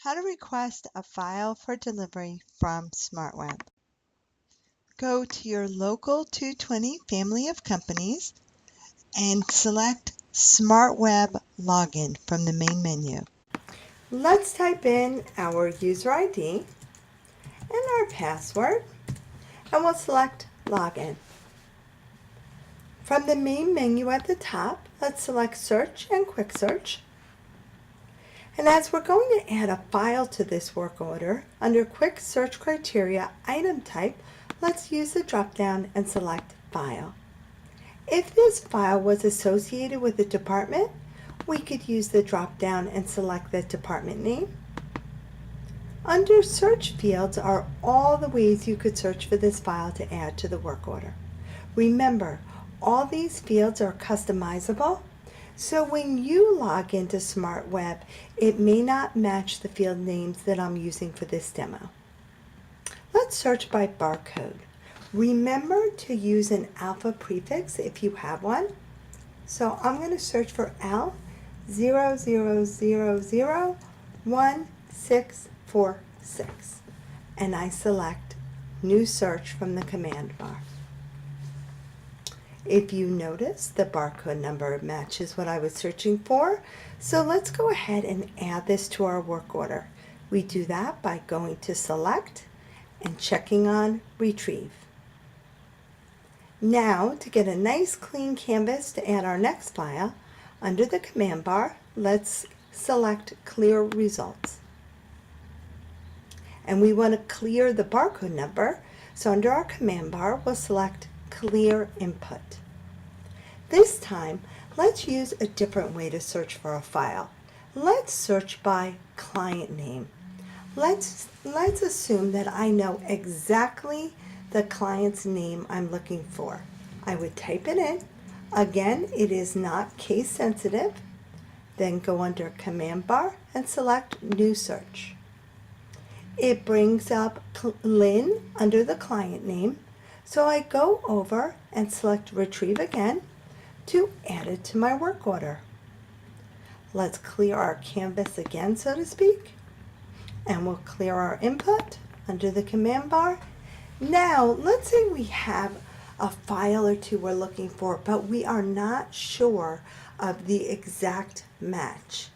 How to request a file for delivery from SmartWeb. Go to your local 220 family of companies and select SmartWeb Login from the main menu. Let's type in our user ID and our password, and we'll select Login. From the main menu at the top, let's select Search and Quick Search. And as we're going to add a file to this work order, under Quick Search Criteria Item Type, let's use the drop-down and select File. If this file was associated with a department, we could use the drop-down and select the department name. Under Search fields are all the ways you could search for this file to add to the work order. Remember, all these fields are customizable, so when you log into SmartWeb, it may not match the field names that I'm using for this demo. Let's search by barcode. Remember to use an alpha prefix if you have one. So I'm going to search for L00001646, and I select New Search from the command bar. If you notice, the barcode number matches what I was searching for, so let's go ahead and add this to our work order. We do that by going to Select and checking on Retrieve. Now, to get a nice clean canvas to add our next file, under the command bar, let's select Clear Results. And we want to clear the barcode number, so under our command bar, we'll select Clear Input. This time, let's use a different way to search for a file. Let's search by client name. Let's assume that I know exactly the client's name I'm looking for. I would type it in. Again, it is not case sensitive. Then go under Command Bar and select New Search. It brings up Lynn under the client name, so I go over and select Retrieve again to add it to my work order. Let's clear our canvas again, so to speak, and we'll clear our input under the command bar. Now, let's say we have a file or two we're looking for, but we are not sure of the exact match.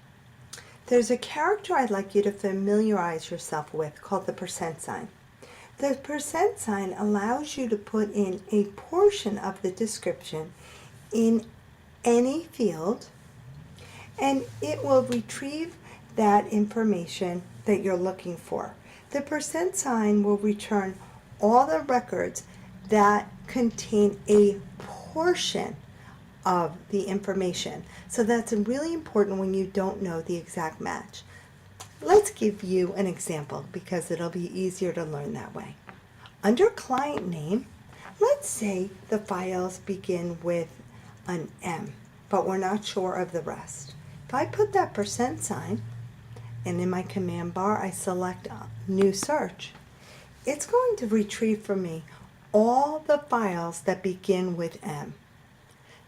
There's a character I'd like you to familiarize yourself with called the percent sign. The percent sign allows you to put in a portion of the description in any field, and it will retrieve that information that you're looking for. The percent sign will return all the records that contain a portion of the information. So that's really important when you don't know the exact match. Let's give you an example because it'll be easier to learn that way. Under client name, let's say the files begin with an M, but we're not sure of the rest. If I put that percent sign and in my command bar I select New Search, it's going to retrieve for me all the files that begin with M.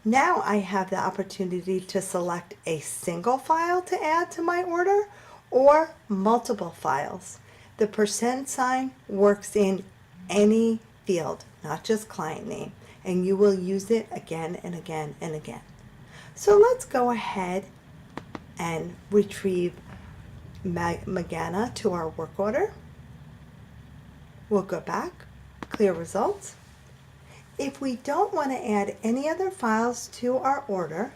Now I have the opportunity to select a single file to add to my order or multiple files. The percent sign works in any field, not just client name, and you will use it again and again and again. So let's go ahead and retrieve Magana to our work order. We'll go back, clear results. If we don't want to add any other files to our order,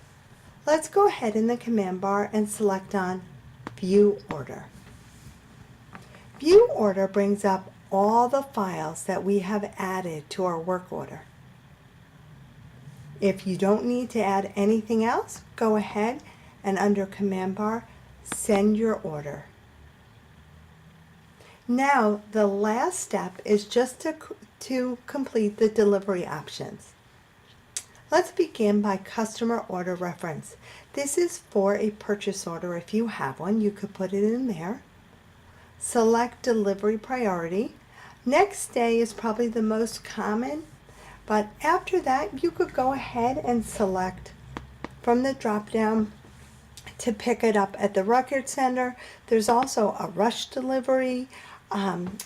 let's go ahead in the command bar and select on View Order. View Order brings up all the files that we have added to our work order. If you don't need to add anything else, go ahead and under command bar, send your order. Now, the last step is just to complete the delivery options. Let's begin by customer order reference. This is for a purchase order. If you have one, you could put it in there. Select delivery priority. Next day is probably the most common, but after that, you could go ahead and select from the drop-down to pick it up at the record center. There's also a rush delivery,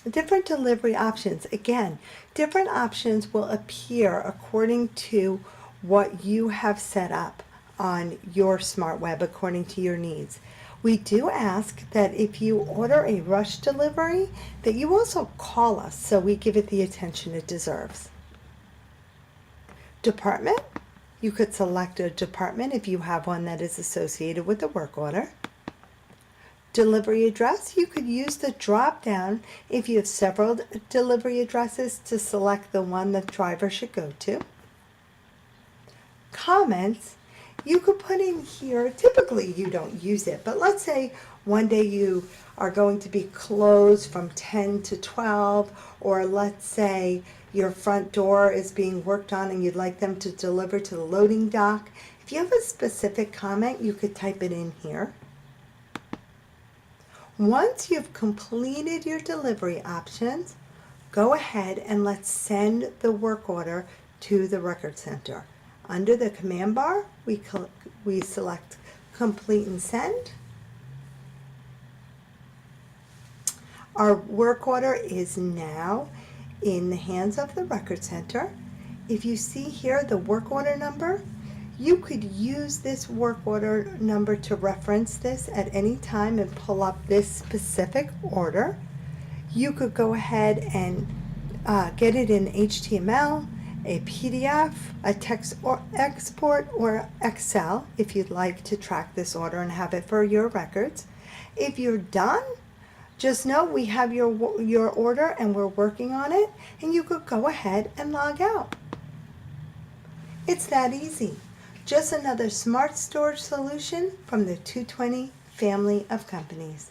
different delivery options. Again, different options will appear according to what you have set up on your SmartWeb according to your needs. We do ask that if you order a rush delivery, that you also call us so we give it the attention it deserves. Department, you could select a department if you have one that is associated with the work order. Delivery address, you could use the drop down if you have several delivery addresses to select the one the driver should go to. Comments, you could put in here, typically you don't use it, but let's say one day you are going to be closed from 10 to 12, or let's say your front door is being worked on and you'd like them to deliver to the loading dock. If you have a specific comment, you could type it in here. Once you've completed your delivery options, go ahead and let's send the work order to the record center. Under the command bar, we select complete and send. Our work order is now in the hands of the record center. If you see here the work order number, you could use this work order number to reference this at any time and pull up this specific order. You could go ahead and get it in HTML, a PDF, a text or export, or Excel if you'd like to track this order and have it for your records. If you're done, just know we have your order and we're working on it, and you could go ahead and log out. It's that easy. Just another smart storage solution from the 220 family of companies.